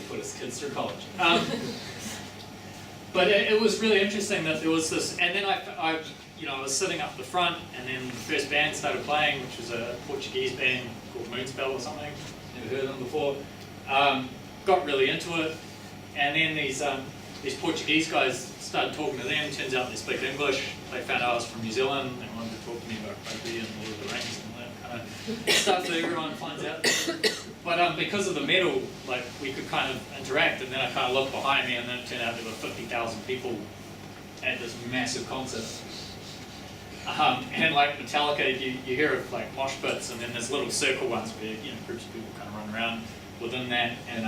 put his kids through college. But it was really interesting that there was this, and then I was sitting up the front, and then the first band started playing, which was a Portuguese band called Moonspell or something. Never heard of them before. Got really into it, and then these Portuguese guys started talking to them. Turns out they speak English. They found out I was from New Zealand. They wanted to talk to me about rugby and Lord of the Rings and all that kind of stuff that everyone finds out. But because of the medal, like, we could kind of interact, and then I kind of looked behind me, and then it turned out there were 50,000 people at this massive concert. And like Metallica, you hear of like mosh pits, and then there's little circle ones where groups of people kind of run around within that, and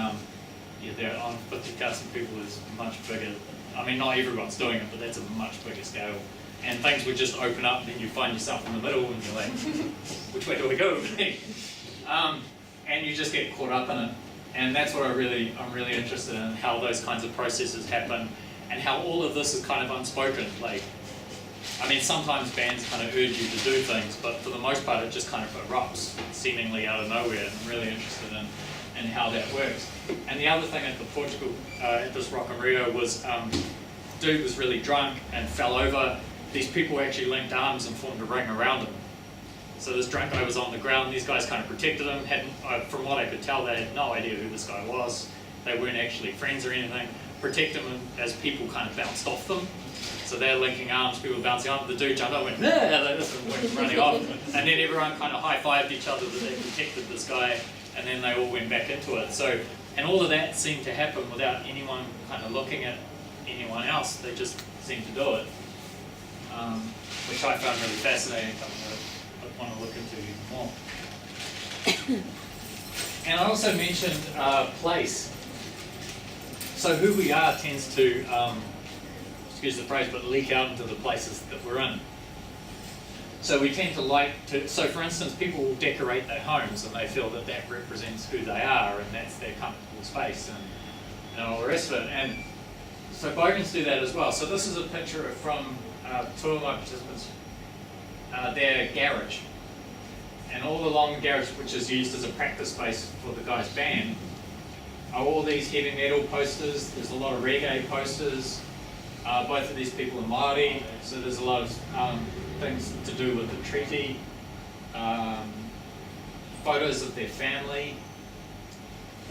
they're on 50,000 people is much bigger. I mean, not everyone's doing it, but that's a much bigger scale. And things would just open up, and then you find yourself in the middle, and you're like, which way do I go? And you just get caught up in it. And that's what I'm really interested in, how those kinds of processes happen, and how all of this is kind of unspoken. Like, I mean, sometimes bands kind of urge you to do things, but for the most part, it just kind of erupts, seemingly out of nowhere. And I'm really interested in how that works. And the other thing at the Portugal, at this Rock in Rio, was dude was really drunk and fell over. These people actually linked arms and formed a ring around him. So this drunk guy was on the ground. These guys kind of protected him. From what I could tell, they had no idea who this guy was. They weren't actually friends or anything. Protected him as people kind of bounced off them. So they're linking arms, people bouncing off. The dude jumped up and went, nah, like this, and went running off. And then everyone kind of high-fived each other that they protected this guy, and then they all went back into it. So, and all of that seemed to happen without anyone kind of looking at anyone else. They just seemed to do it, which I found really fascinating. I want to look into even more. And I also mentioned place. So who we are tends to, excuse the phrase, but leak out into the places that we're in. So we tend to like to, so for instance, people will decorate their homes and they feel that that represents who they are and that's their comfortable space and all the rest of it. And so Bogans do that as well. So this is a picture from two of my participants, their garage. And all along the garage, which is used as a practice space for the guy's band, are all these heavy metal posters. There's a lot of reggae posters. Both of these people are Māori, so there's a lot of things to do with the treaty. Photos of their family,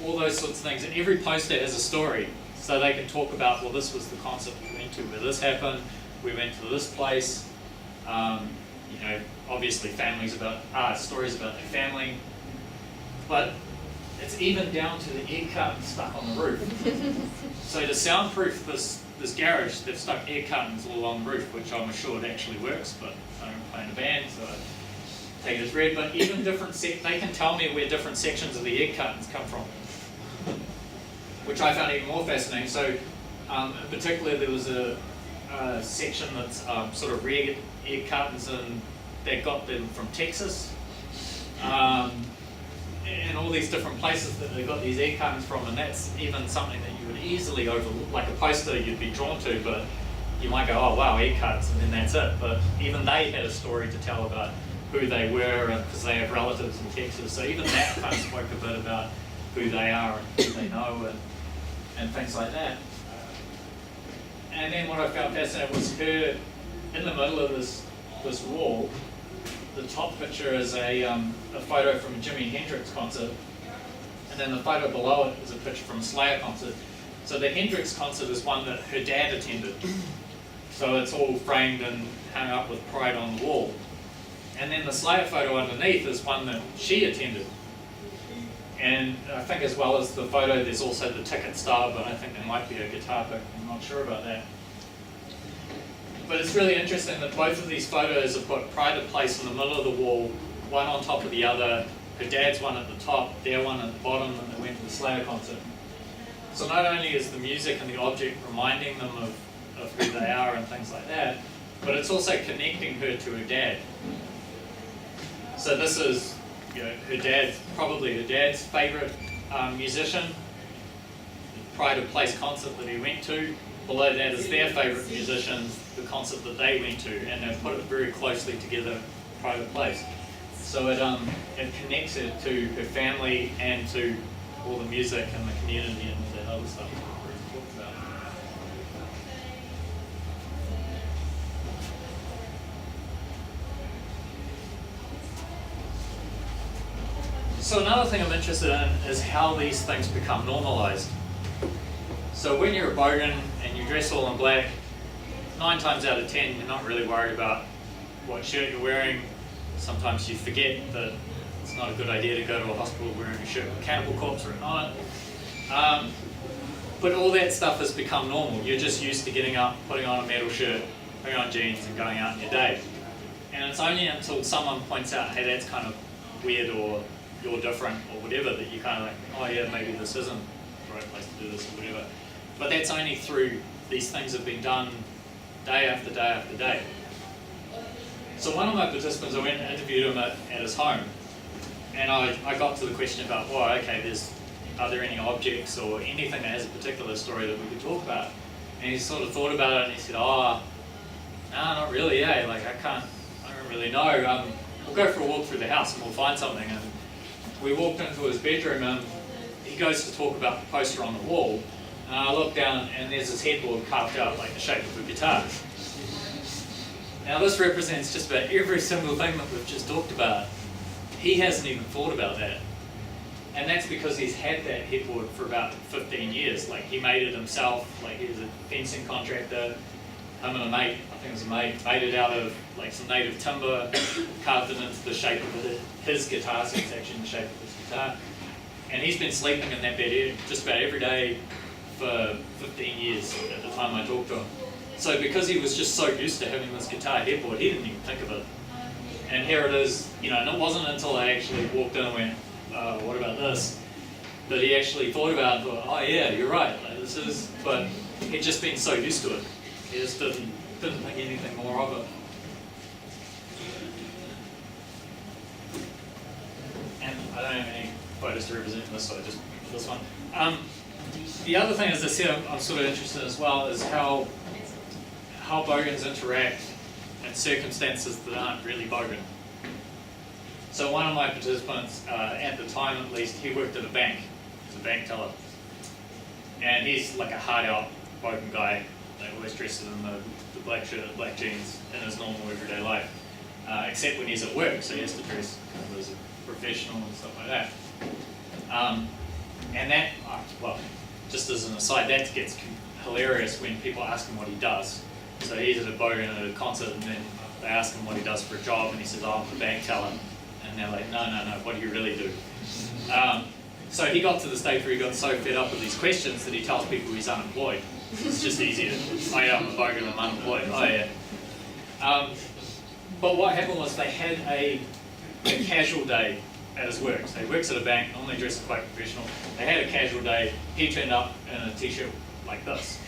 all those sorts of things. And every poster has a story, so they can talk about, well, this was the concert we went to where this happened. We went to this place. Obviously families about stories about their family, but it's even down to the air curtain stuck on the roof. So to soundproof this garage, they've stuck air curtains all along the roof, which I'm assured actually works, but I don't play in a band, so I take it as read. But even different they can tell me where different sections of the air curtains come from, which I found even more fascinating. So in particular, there was a section that's sort of red air curtains, and they got them from Texas, and all these different places that they got these air curtains from, and that's even something that you would easily overlook. Like a poster you'd be drawn to, but you might go, oh wow, air curtains, and then that's it. But even they had a story to tell about who they were, because they have relatives in Texas, so even that kind of spoke a bit about who they are and who they know and things like that. And then what I found fascinating was her in the middle of this wall. The top picture is a photo from a Jimi Hendrix concert, and then the photo below it is a picture from a Slayer concert. So the Hendrix concert is one that her dad attended, so it's all framed and hung up with pride on the wall. And then the Slayer photo underneath is one that she attended. And I think as well as the photo, there's also the ticket stub, and I think there might be a guitar pick, I'm not sure about that. But it's really interesting that both of these photos have got pride of place in the middle of the wall, one on top of the other. Her dad's one at the top, their one at the bottom, and they went to the Slayer concert. So not only is the music and the object reminding them of who they are and things like that, but it's also connecting her to her dad. So this is her dad's, probably her dad's favourite musician, the Pride of Place concert that he went to. Below that is their favourite musicians, the concert that they went to, and they've put it very closely together, Pride of Place. So it connects her to her family and to all the music and the community and all that other stuff that we've talked about. So another thing I'm interested in is how these things become normalized. So when you're a bogan and you dress all in black, 9 times out of 10 you're not really worried about what shirt you're wearing. Sometimes you forget that it's not a good idea to go to a hospital wearing a shirt with cannibal corpse written on it. But all that stuff has become normal. You're just used to getting up, putting on a metal shirt, putting on jeans and going out in your day. And it's only until someone points out, hey, that's kind of weird or you're different or whatever, that you kind of like, oh yeah, maybe this isn't the right place to do this or whatever. But that's only through these things have been done day after day after day. So one of my participants, I went and interviewed him at his home, and I got to the question about, well, okay, are there any objects or anything that has a particular story that we could talk about? And he sort of thought about it and he said, oh, no, not really, yeah, like I don't really know. We'll go for a walk through the house and we'll find something. And we walked into his bedroom and he goes to talk about the poster on the wall. And I look down and there's this headboard carved out like the shape of a guitar. Now this represents just about every single thing that we've just talked about. He hasn't even thought about that. And that's because he's had that headboard for about 15 years. Like he made it himself, like he was a fencing contractor. Him and a mate, I think it was a mate, made it out of like some native timber, carved it into the shape of his guitar, so it's actually in the shape of his guitar. And he's been sleeping in that bed just about every day for 15 years at the time I talked to him. So because he was just so used to having this guitar headboard, he didn't even think of it. And here it is, you know, and it wasn't until I actually walked in and went, what about this? That he actually thought about it and thought, oh yeah, you're right, like, this is, but he'd just been so used to it. He just didn't think anything more of it. And I don't have any photos to represent this, so I just put this one. The other thing, as I said, I'm sort of interested in as well, is how bogans interact in circumstances that aren't really bogan. So one of my participants, at the time at least, he worked at a bank. He was a bank teller. And he's like a hard-out bogan guy. They always dressed in the black shirt, black jeans in his normal everyday life, except when he's at work, so he has to dress kind of as a professional and stuff like that. And that, well, just as an aside, that gets hilarious when people ask him what he does. So he's at a bogan at a concert, and then they ask him what he does for a job, and he says, oh, I'm the bank teller. And they're like, no, what do you really do? So he got to the stage where he got so fed up with these questions that he tells people he's unemployed. It's just easier. Oh yeah, I'm a bogan, I'm unemployed. Oh yeah. But what happened was they had a casual day at his work. So he works at a bank, normally dresses quite professional. They had a casual day. He turned up in a t-shirt like this.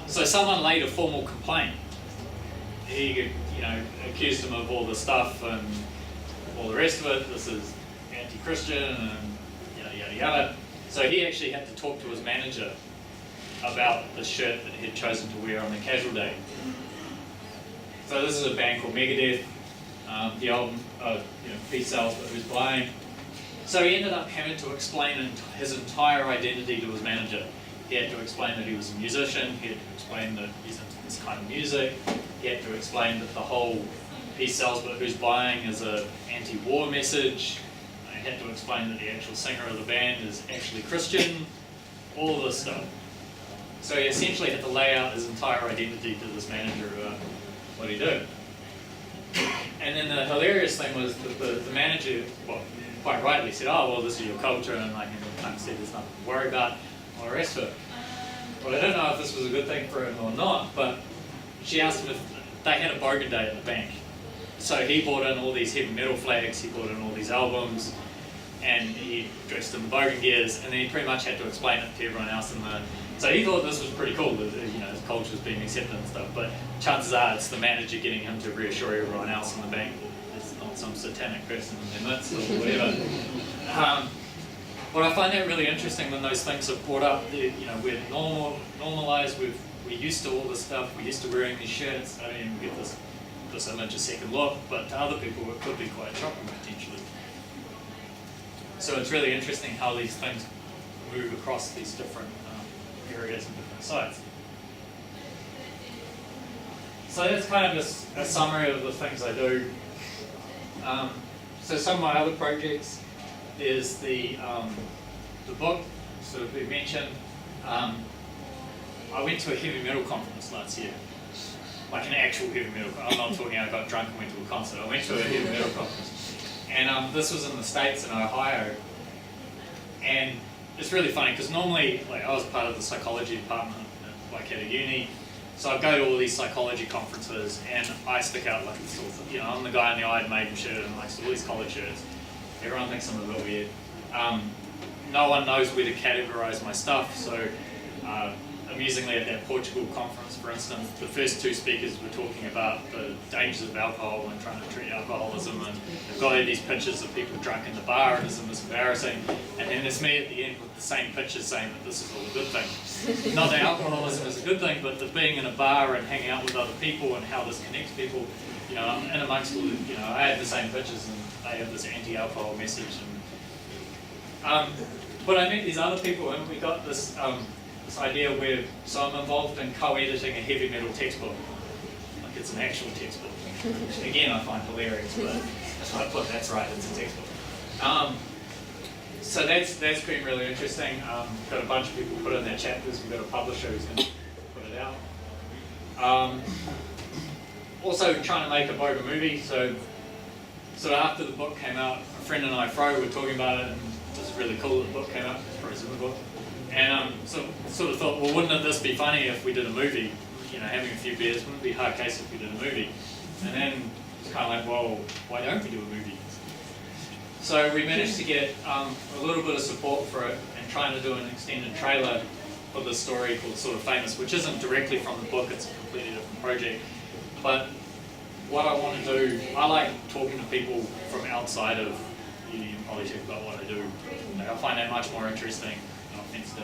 So someone laid a formal complaint. He, accused him of all the stuff and all the rest of it. This is anti-Christian and yada yada yada. So he actually had to talk to his manager about the shirt that he had chosen to wear on a casual day. So this is a band called Megadeth. The album, Peace Sells, but who's blind. So he ended up having to explain his entire identity to his manager. He had to explain that he was a musician. He had to explain that he's into this kind of music. He had to explain that the whole Peace Sells, but who's buying is an anti-war message. He had to explain that the actual singer of the band is actually Christian. All of this stuff. So he essentially had to lay out his entire identity to this manager about what he did. And then the hilarious thing was that the manager, well, quite rightly said, oh, well, this is your culture, and like, kind of said there's nothing to worry about, all the rest of it. Well, I don't know if this was a good thing for him or not, but she asked him if they had a bogan day at the bank. So he bought in all these heavy metal flags, he bought in all these albums, and he dressed in the bogan gears, and then he pretty much had to explain it to everyone else in the... So he thought this was pretty cool, that his culture was being accepted and stuff, but chances are it's the manager getting him to reassure everyone else in the bank that there's not some satanic person in their midst or whatever. But I find that really interesting when those things are brought up. We're normalised, we're used to all this stuff, we're used to wearing these shirts. I mean, we get this image a second look, but to other people it could be quite shocking potentially. So it's really interesting how these things move across these different areas and different sites. So that's kind of a summary of the things I do. So some of my other projects is the book, sort of we mentioned. I went to a heavy metal conference last year, like an actual heavy metal. I'm not talking I got drunk and went to a concert. I went to a heavy metal conference, and this was in the States in Ohio. And it's really funny because normally, like, I was part of the psychology department, like at a uni. So I go to all these psychology conferences, and I stick out like this sort of, I'm the guy in the Iron Maiden shirt and like all these collared shirts. Everyone thinks I'm a bit weird. No one knows where to categorize my stuff. So amusingly, at that Portugal conference, for instance, the first two speakers were talking about the dangers of alcohol and trying to treat alcoholism, and they've got all these pictures of people drunk in the bar and isn't this embarrassing, and then there's me at the end with the same pictures saying that this is all a good thing. Not that alcoholism is a good thing, but the being in a bar and hanging out with other people and how this connects people, I'm in amongst all the, I have the same pictures and they have this anti-alcohol message. But I met these other people and we got this idea where, so I'm involved in co-editing a heavy metal textbook. Like it's an actual textbook. Which again I find hilarious, but that's what I put, that's right, it's a textbook. So that's been really interesting. Got a bunch of people put in their chapters, we've got a publisher who's going to put it out. Also trying to make a Bogan movie, so after the book came out, a friend and I, Fro, were talking about it, and it was really cool that the book came out, Fro's book. And so sort of thought, well, wouldn't this be funny if we did a movie? Having a few beers, wouldn't it be a hard case if we did a movie? And then it's kind of like, well, why don't we do a movie? So we managed to get a little bit of support for it and trying to do an extended trailer for the story called Sort of Famous, which isn't directly from the book, it's a completely different project. But what I want to do, I like talking to people from outside of uni and politics about what I do. I find that much more interesting. No offense to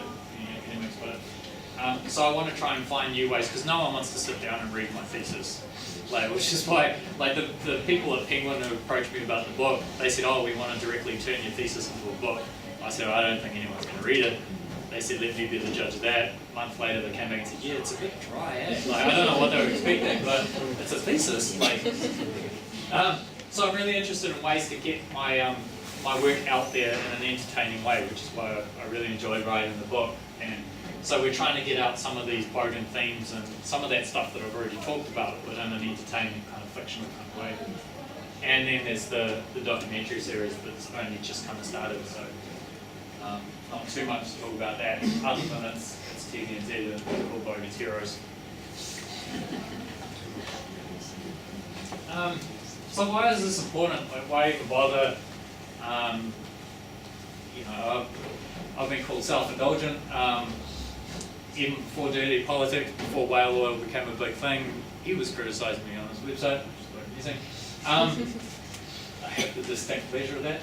academics, but so I want to try and find new ways, because no one wants to sit down and read my thesis. Which is why, the people at Penguin who approached me about the book, they said, oh, we want to directly turn your thesis into a book. I said, I don't think anyone's going to read it. They said, let me be the judge of that. A month later, they came back and said, yeah, it's a bit dry, eh? I don't know what they were expecting, but it's a thesis. So I'm really interested in ways to get my my work out there in an entertaining way, which is why I really enjoyed writing the book. And so we're trying to get out some of these Bogan themes and some of that stuff that I've already talked about, but in an entertaining kind of fictional kind of way. And then there's the documentary series that's only just kind of started, so not too much to talk about that, other than it's TVNZ and called Bogan's Heroes. So why is this important? Why even bother? I've been called self-indulgent. Even before Dirty Politics, before whale oil became a big thing, he was criticising me on his website, which is quite amusing. I have the distinct pleasure of that.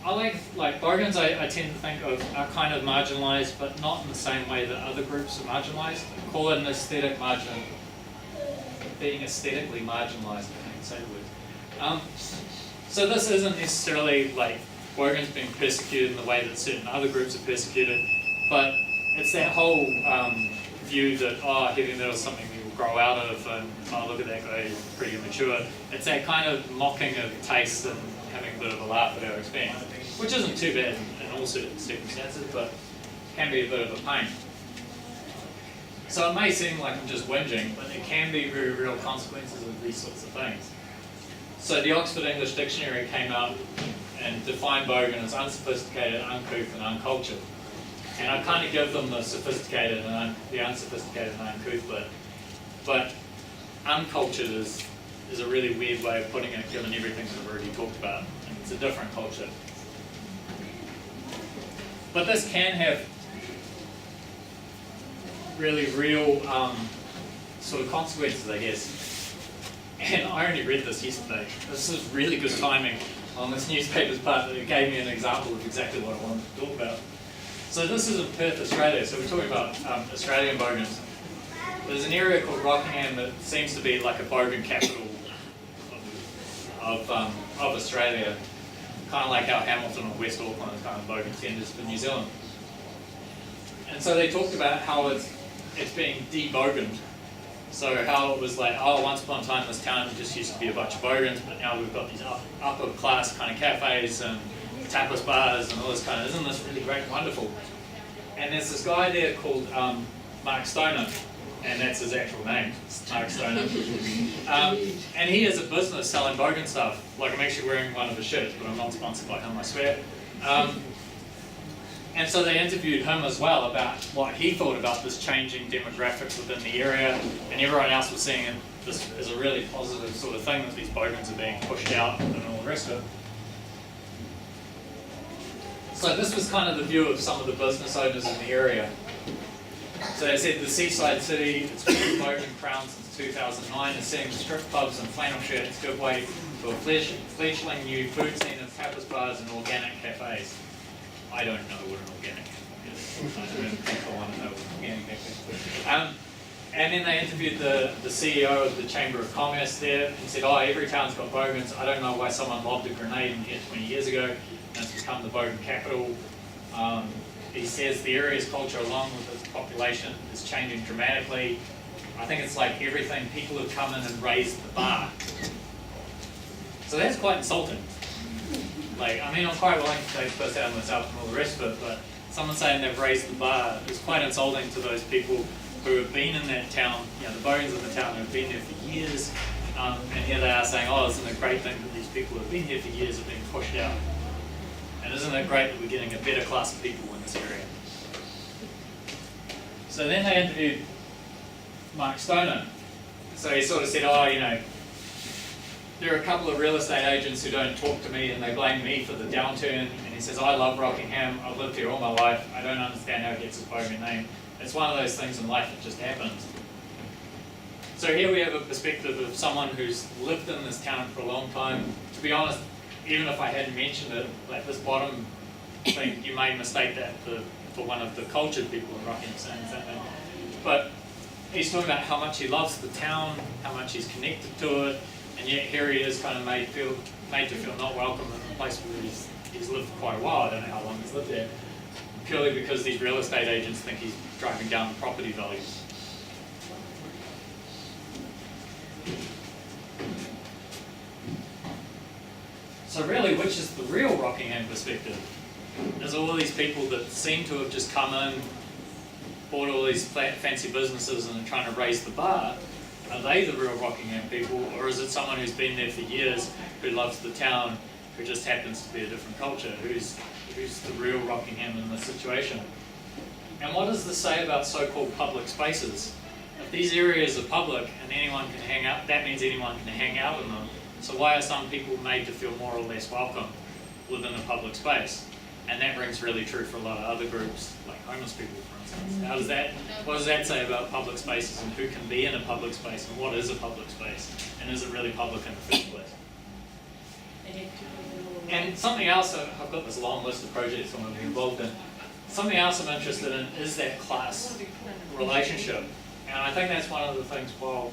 I like Bogans, I tend to think of are kind of marginalised, but not in the same way that other groups are marginalised. I call it an aesthetic margin, being aesthetically marginalised, I can't say the word. So this isn't necessarily like Bogan's being persecuted in the way that certain other groups are persecuted, but it's that whole view that, heavy metal is something we will grow out of, and look at that guy, he's pretty immature. It's that kind of mocking of taste and having a bit of a laugh at our expense, which isn't too bad in all certain circumstances, but can be a bit of a pain. So it may seem like I'm just whinging, but there can be very real consequences of these sorts of things. So the Oxford English Dictionary came out and defined Bogan as unsophisticated, uncouth, and uncultured. And I kind of give them the sophisticated and the unsophisticated and uncouth bit. But uncultured is a really weird way of putting it, given everything that I've already talked about. And it's a different culture. But this can have really real sort of consequences, I guess. And I only read this yesterday. This is really good timing on this newspaper's part that it gave me an example of exactly what I wanted to talk about. So this is in Perth, Australia. So we're talking about Australian Bogans. There's an area called Rockingham that seems to be like a Bogan capital of of Australia, kind of like how Hamilton or West Auckland is kind of bogan centres for New Zealand. And so they talked about how it's being de-boganed. So how it was like, oh, once upon a time this town just used to be a bunch of bogans, but now we've got these upper class kind of cafes and tapas bars and all this kind of, isn't this really great and wonderful? And there's this guy there called Mark Stoner, and that's his actual name, Mark Stoner. And he has a business selling bogan stuff. Like, I'm actually wearing one of his shirts, but I'm not sponsored by him, I swear. And so they interviewed him as well about what he thought about this changing demographics within the area, and everyone else was seeing this as a really positive sort of thing, that these bogans are being pushed out and all the rest of it. So this was kind of the view of some of the business owners in the area. So they said the seaside city, it's been bogan crown since 2009, is seeing strip clubs and flannel shirts give way to a fledgling new food scene of tapas bars and organic cafes. I don't know what an organic cafe is. I don't think I want to know what an organic cafe is. And then they interviewed the CEO of the Chamber of Commerce there and said, oh, every town's got bogans. I don't know why someone lobbed a grenade in here 20 years ago and it's become the bogan capital. He says the area's culture, along with its population, is changing dramatically. I think it's like everything, people have come in and raised the bar. So that's quite insulting. Like, I mean, I'm quite willing to take piss out of myself and all the rest of it, but someone saying they've raised the bar is quite insulting to those people who have been in that town, you know, the bogans in the town who have been there for years, and here they are saying, oh, isn't it a great thing that these people who have been here for years are being pushed out? And isn't it great that we're getting a better class of people in this area? So then they interviewed Mark Stoner. So he sort of said, oh, you know, there are a couple of real estate agents who don't talk to me and they blame me for the downturn. And he says, I love Rockingham, I've lived here all my life, I don't understand how it gets its bogan name. It's one of those things in life that just happens. So here we have a perspective of someone who's lived in this town for a long time. To be honest, even if I hadn't mentioned it, like this bottom thing, you may mistake that for one of the cultured people in Rockingham saying something. But he's talking about how much he loves the town, how much he's connected to it, and yet here he is kind of made to feel not welcome in a place where he's lived for quite a while. I don't know how long he's lived there. Purely because these real estate agents think he's driving down the property values. So really, which is the real Rockingham perspective? There's all these people that seem to have just come in, bought all these fancy businesses and are trying to raise the bar. Are they the real Rockingham people, or is it someone who's been there for years, who loves the town, who just happens to be a different culture? Who's the real Rockingham in this situation? And what does this say about so-called public spaces? If these areas are public and anyone can hang out, that means anyone can hang out in them. So why are some people made to feel more or less welcome within a public space? And that rings really true for a lot of other groups, like homeless people, for instance. What does that say about public spaces and who can be in a public space and what is a public space? And is it really public in the first place? And something else, I've got this long list of projects I want to be involved in. Something else I'm interested in is that class relationship. And I think that's one of the things, while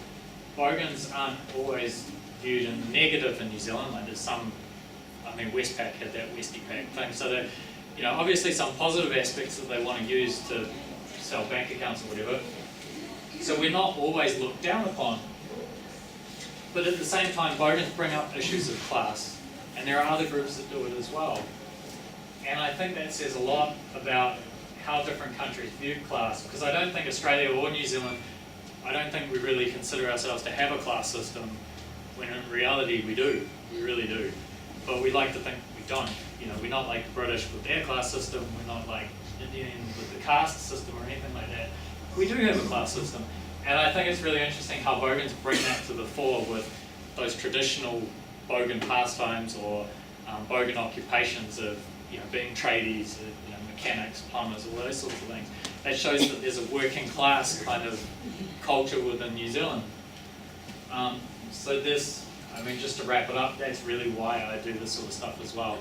bogans aren't always viewed in the negative in New Zealand, like there's some, I mean, Westpac had that Westie-Pac thing, so that, you know, obviously some positive aspects that they want to use to sell bank accounts or whatever. So we're not always looked down upon. But at the same time, bogans bring up issues of class. And there are other groups that do it as well. And I think that says a lot about how different countries view class, because I don't think Australia or New Zealand, I don't think we really consider ourselves to have a class system, when in reality we do, we really do. But we like to think we don't. You know, we're not like the British with their class system, we're not like Indian with the caste system or anything like that. We do have a class system. And I think it's really interesting how bogans bring that to the fore with those traditional bogan pastimes or bogan occupations of, you know, being tradies, you know, mechanics, plumbers, all those sorts of things. That shows that there's a working class kind of culture within New Zealand. So this, I mean, just to wrap it up, that's really why I do this sort of stuff as well.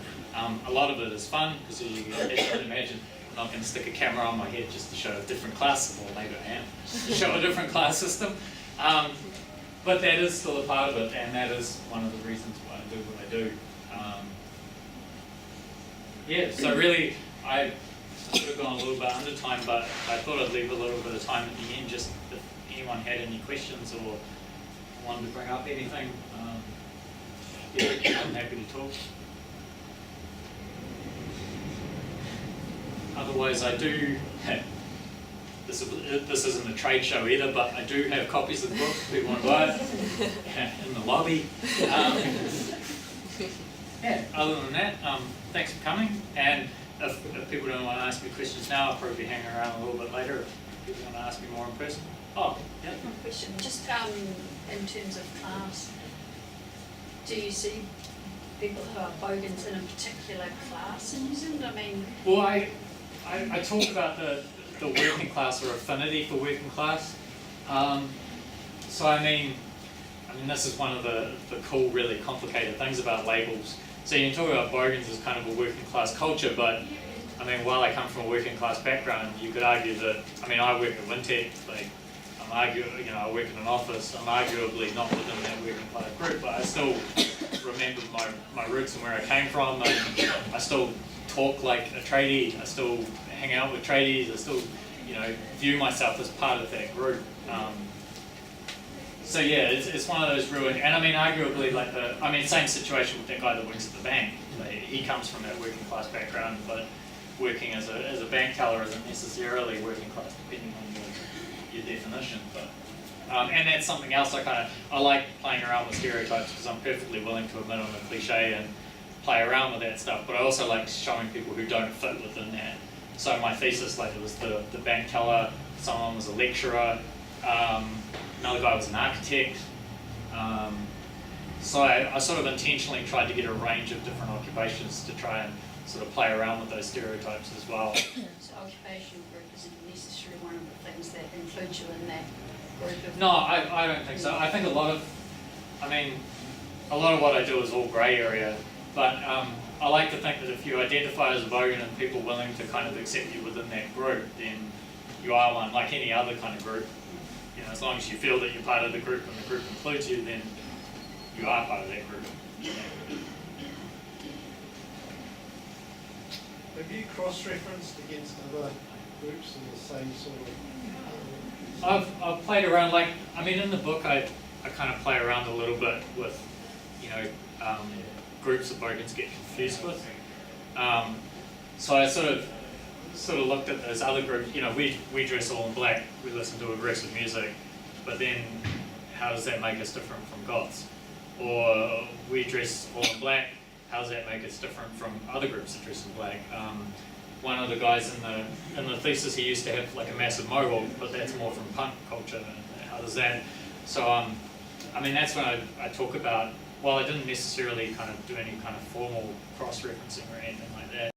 A lot of it is fun, because as you can imagine, I'm not going to stick a camera on my head just to show a different class, or maybe I am, to show a different class system. But that is still a part of it, and that is one of the reasons why I do what I do. Yeah, so really, I could have gone a little bit under time, but I thought I'd leave a little bit of time at the end, just if anyone had any questions or wanted to bring up anything. Yeah, I'm happy to talk. Otherwise, I do have, this isn't a trade show either, but I do have copies of the book if people want to buy it in the lobby. Yeah, other than that, thanks for coming. And if people don't want to ask me questions now, I'll probably be hanging around a little bit later if people want to ask me more in person. Oh, yeah. One question, just in terms of class, do you see people who are Bogans in a particular class in New Zealand? I mean, well, I talk about the working class or affinity for working class. So I mean, this is one of the cool, really complicated things about labels. So you can talk about Bogans as kind of a working class culture, but I mean, while I come from a working class background, you could argue that, I work at Wintec, like, I work in an office, I'm arguably not within that working class group, but I still remember my roots and where I came from, and I still talk like a tradie, I still hang out with tradies, I still, view myself as part of that group. So yeah, it's one of those real, and arguably same situation with that guy that works at the bank. He comes from that working class background, but working as a bank teller isn't necessarily working class depending on your definition. But and that's something else I like playing around with stereotypes because I'm perfectly willing to admit I'm a cliche and play around with that stuff. But I also like showing people who don't fit within that. So my thesis, it was the bank teller, someone was a lecturer. Another guy was an architect. So I sort of intentionally tried to get a range of different occupations to try and sort of play around with those stereotypes as well. So occupational group isn't necessarily one of the things that include you in that group? No, I don't think so. I think a lot of what I do is all grey area, but I like to think that if you identify as a Bogan and people willing to kind of accept you within that group, then you are one, like any other kind of group. As long as you feel that you're part of the group and the group includes you, then you are part of that group. Have you cross-referenced against other groups in the same sort of... I've played around, in the book I kind of play around a little bit with, groups that Bogans get confused with. So I sort of looked at those other groups. We dress all in black, we listen to aggressive music, but then how does that make us different from goths? Or we dress all in black, how does that make us different from other groups that dress in black? One of the guys in the thesis, he used to have like a massive mohawk, but that's more from punk culture. How does that? So that's when I talk about, while I didn't necessarily kind of do any kind of formal cross-referencing or anything like that.